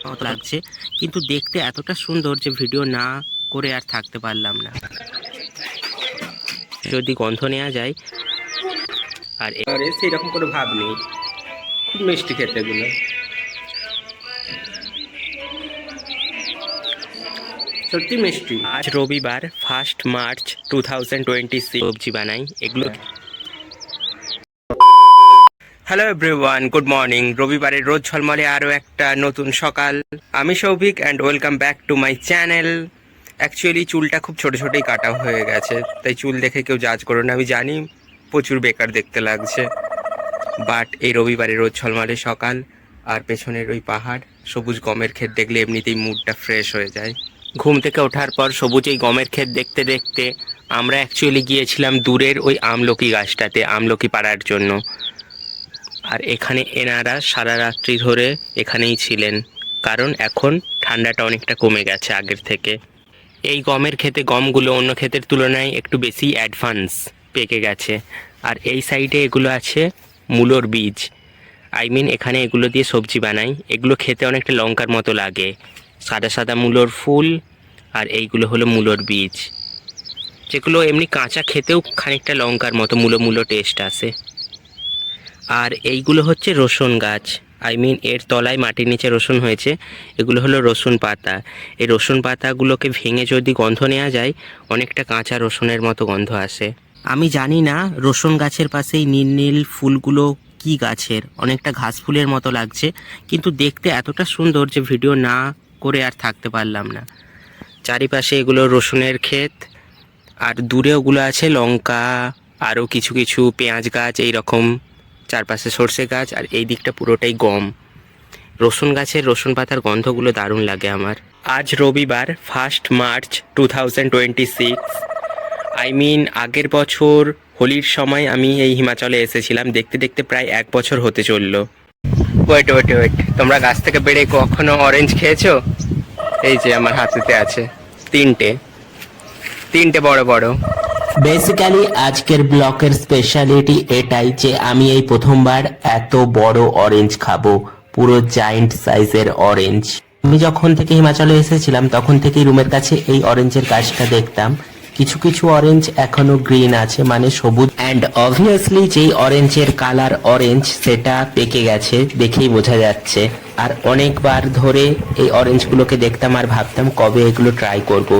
মতো লাগছে, কিন্তু দেখতে এতটা সুন্দর যে ভিডিও না করে আর থাকতে পারলাম না। যদি গন্ধ নেওয়া যায় আর সেই রকম কোনো ভাব নেই, খুব মিষ্টি খেতে এগুলো। সত্যি মিষ্টি। আজ রবিবার 1 মার্চ 2026 সবজি বানাই এগুলো। Hello everyone, good morning. রবিবারের রোজ ঝলমলে আরও একটা নতুন সকাল। আমি Souvik and welcome back to my channel. Actually চুলটা খুব ছোটো ছোটোই কাটা হয়ে গেছে, তাই চুল দেখে কেউ জাজ করো না। আমি জানি প্রচুর বেকার দেখতে লাগছে, বাট এই রবিবারের রোজ ঝলমলে সকাল আর পেছনের ওই পাহাড়, সবুজ গমের ক্ষেত দেখলে এমনিতেই মুডটা ফ্রেশ হয়ে যায়। ঘুম থেকে ওঠার পর সবুজ এই গমের ক্ষেত দেখতে দেখতে আমরা অ্যাকচুয়ালি গিয়েছিলাম দূরের ওই আমলকি গাছটাতে আমলকি পাড়ার জন্য। আর এখানে এনারা সারা রাত্রি ধরে এখানেই ছিলেন, কারণ এখন ঠান্ডাটা অনেকটা কমে গেছে আগের থেকে। এই গমের ক্ষেতে গমগুলো অন্য ক্ষেতের তুলনায় একটু বেশি অ্যাডভান্স পেকে গেছে। আর এই সাইডে এগুলো আছে মূলোর বীজ, এখানে এগুলো দিয়ে সবজি বানাই। এগুলো খেতে অনেকটা লঙ্কার মতো লাগে, সাদা সাদা মূলোর ফুল। আর এইগুলো হলো মূলোর বীজ, যেগুলো এমনি কাঁচা খেতেও খানিকটা লঙ্কার মতো মূলো মূলো টেস্ট আসে। আর এইগুলো হচ্ছে রসুন গাছ, এর তলায় মাটির নিচে রসুন হয়েছে। এগুলো হলো রসুন পাতা। এই রসুন পাতাগুলোকে ভেঙে যদি গন্ধ নেওয়া যায়, অনেকটা কাঁচা রসুনের মতো গন্ধ আসে। আমি জানি না রসুন গাছের পাশেই নীল নীল ফুলগুলো কি গাছের, অনেকটা ঘাস ফুলের মতো লাগছে, কিন্তু দেখতে এতটা সুন্দর যে ভিডিও না করে আর থাকতে পারলাম না। চারিপাশে এগুলো রসুনের ক্ষেত, আর দূরে ওগুলো আছে লঙ্কা, আরও কিছু কিছু পেঁয়াজ গাছ, এই রকম চারপাশে সর্ষে গাছ, আর এই দিকটা পুরোটাই গম। রসুন গাছের রসুন পাতার গন্ধগুলো দারুণ লাগে আমার। আজ রবিবার 1 মার্চ 2026। আগের বছর হোলির সময় আমি এই হিমাচলে এসেছিলাম, দেখতে দেখতে প্রায় 1 বছর হতে চললো। ওয়েট, তোমরা গাছ থেকে বেড়ে কখনো অরেঞ্জ খেয়েছো? এই যে আমার হাতেতে আছে তিনটে বড় বড়। বেসিক্যালি আজকের ব্লকের স্পেশালিটি এটাই যে আমি এই প্রথমবার এত বড় অরেঞ্জ খাবো, পুরো জায়েন্ট সাইজের অরেঞ্জ। আমি যখন থেকে হিমাচলে এসেছিলাম তখন থেকেই রুমের কাছে এই অরেঞ্জের গাছটা দেখতাম। কিছু কিছু অরেঞ্জ এখনো গ্রিন আছে, মানে সবুজ, অ্যান্ড অবভিয়াসলি যেই অরেঞ্জের কালার অরেঞ্জ সেটা পেকে গেছে, দেখেই বোঝা যাচ্ছে। আর অনেকবার ধরে এই অরেঞ্জগুলোকে দেখতাম আর ভাবতাম কবে এগুলো ট্রাই করব।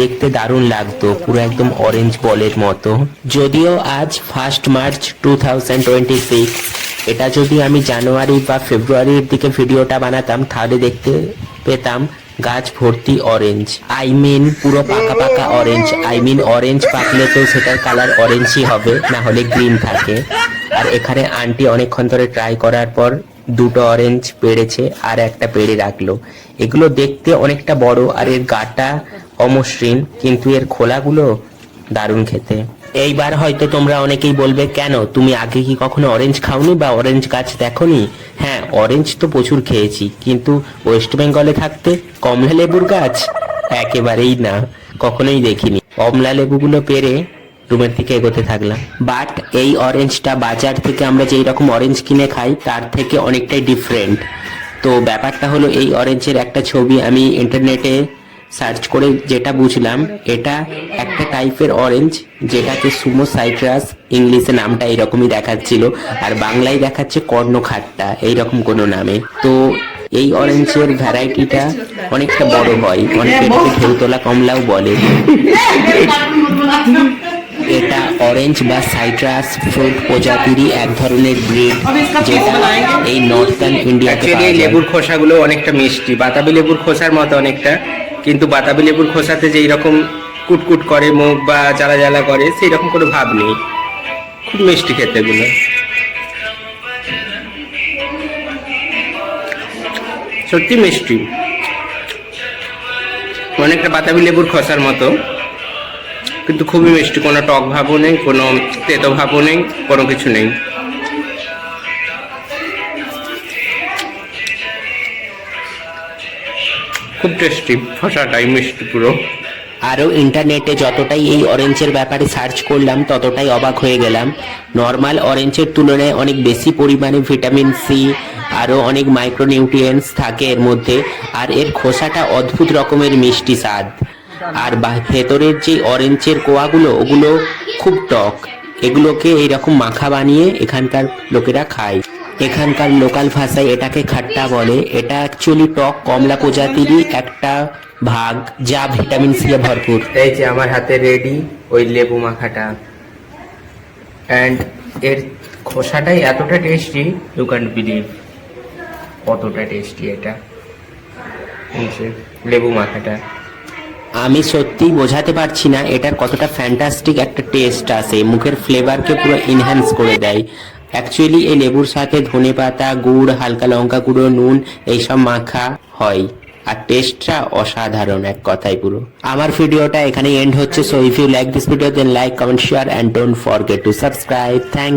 দেখতে দারুণ লাগতো, পুরো একদম অরেঞ্জ বলের মতো। যদিও আজ 1 মার্চ 2026, এটা যদি আমি জানুয়ারি বা ফেব্রুয়ারির দিকে ভিডিওটা বানাতাম তাহলে দেখতে পেতাম গাছ ভর্তি অরেঞ্জ। পুরো পাকা পাকা অরেঞ্জ। অরেঞ্জ পাকলে তো সেটার কালার অরেঞ্জই হবে, না হলে গ্রিন থাকে। আর এখানে আন্টি অনেকক্ষণ ধরে ট্রাই করার পর 2টো অরেঞ্জ পেড়েছে আর একটা পেড়ে রাখলো। এগুলো দেখতে অনেকটা বড় আর এর গাটা অমসৃণ, কিন্তু এর খোলাগুলো দারুণ খেতে। এইবার হয়তো তোমরা অনেকেই বলবে, কেন তুমি আগে কি কখনো অরেঞ্জ খাওনি বা অরেঞ্জ গাছ দেখোনি? হ্যাঁ, অরেঞ্জ তো প্রচুর খেয়েছি, কিন্তু ওয়েস্ট বেঙ্গলে থাকতে কমলা লেবুর গাছ একেবারেই না, কখনোই দেখিনি। কমলা লেবুগুলো পেরে রুমের দিকে এগোতে থাকলাম। বাট এই অরেঞ্জটা বাজার থেকে আমরা যেই রকম অরেঞ্জ কিনে খাই তার থেকে অনেকটাই ডিফারেন্ট। তো ব্যাপারটা হলো, এই অরেঞ্জের একটা ছবি আমি ইন্টারনেটে সার্চ করে যেটা বুঝলাম, এটা একটা টাইপের অরেঞ্জ যেটাকে সুমো সাইট্রাস, ইংলিশে নামটা এইরকমই দেখাচ্ছিল, আর বাংলায় দেখাচ্ছে কর্ণখাট্টা এইরকম কোনো নামে। তো এই অরেঞ্জের ভ্যারাইটিটা অনেকটা বড় হয়, অনেকে এটাকে ঢেউতলা কমলাও বলে। এটা অরেঞ্জ বা সাইট্রাস ফ্রুট প্রজাতিরই এক ধরনের ব্রিড, যেটা এই নর্থার্ন ইন্ডিয়াতে পাওয়া যায়। লেবুর খোসাগুলো অনেকটা মিষ্টি, বাতাবি লেবুর খোসার মতো অনেকটা, কিন্তু বাতাবি লেবুর খোসাতে যেই রকম কুটকুট করে মুখ বা জ্বালা জ্বালা করে সেই রকম কোনো ভাব নেই, খুব মিষ্টি খেতে এগুলো। সত্যি মিষ্টি, অনেকটা বাতাবি লেবুর খোসার মতো, কিন্তু খুবই মিষ্টি। কোনো টক ভাবও নেই, কোনো তেতো ভাবও নেই, কোনো কিছু নেই। খুব টেস্টি, খোসাটাই মিষ্টি পুরো। আরও ইন্টারনেটে যতটাই এই অরেঞ্জের ব্যাপারে সার্চ করলাম ততটাই অবাক হয়ে গেলাম। নর্মাল অরেঞ্জের তুলনায় অনেক বেশি পরিমাণে ভিটামিন সি আরো অনেক মাইক্রোনিউট্রিয়েন্টস থাকে এর মধ্যে। আর এর খোসাটা অদ্ভুত রকমের মিষ্টি স্বাদ। আর ভেতরের যে অরেঞ্জের কোয়াগুলো ওগুলো খুব টক। এগুলোকে এইরকম মাখা বানিয়ে এখানকার লোকেরা খায়। এখানকার লোকাল ভাষায় এটাকে খাট্টা বলে। এটা অ্যাকচুয়ালি টক কমলা প্রজাতিরই একটা ভাগ, যা ভিটামিন সি এ ভরপুর। এই যে আমার হাতে রেডি ওই লেবু মাখাটা, অ্যান্ড এর খোসাটাই এতটা টেস্টি, ইউ ক্যান্ট বিলিভ কতটা টেস্টি এটা। এই যে লেবু মাখাটা, আমি সত্যিই বোঝাতে পারছি না এটার কতটা ফ্যান্টাস্টিক একটা টেস্ট আসে, মুখের ফ্লেভারকে পুরো এনহ্যান্স করে দেয়। অ্যাকচুয়ালি এই লেবুর সাথে ধনেপাতা, গুড়, হালকা লঙ্কা গুঁড়ো, নুন এইসব মাখা হয়, আর টেস্টটা অসাধারণ এক কথায় পুরো। আমার ভিডিওটা এখানে এন্ড হচ্ছে। So if you like this video then like, comment, share and don't forget to subscribe. Thank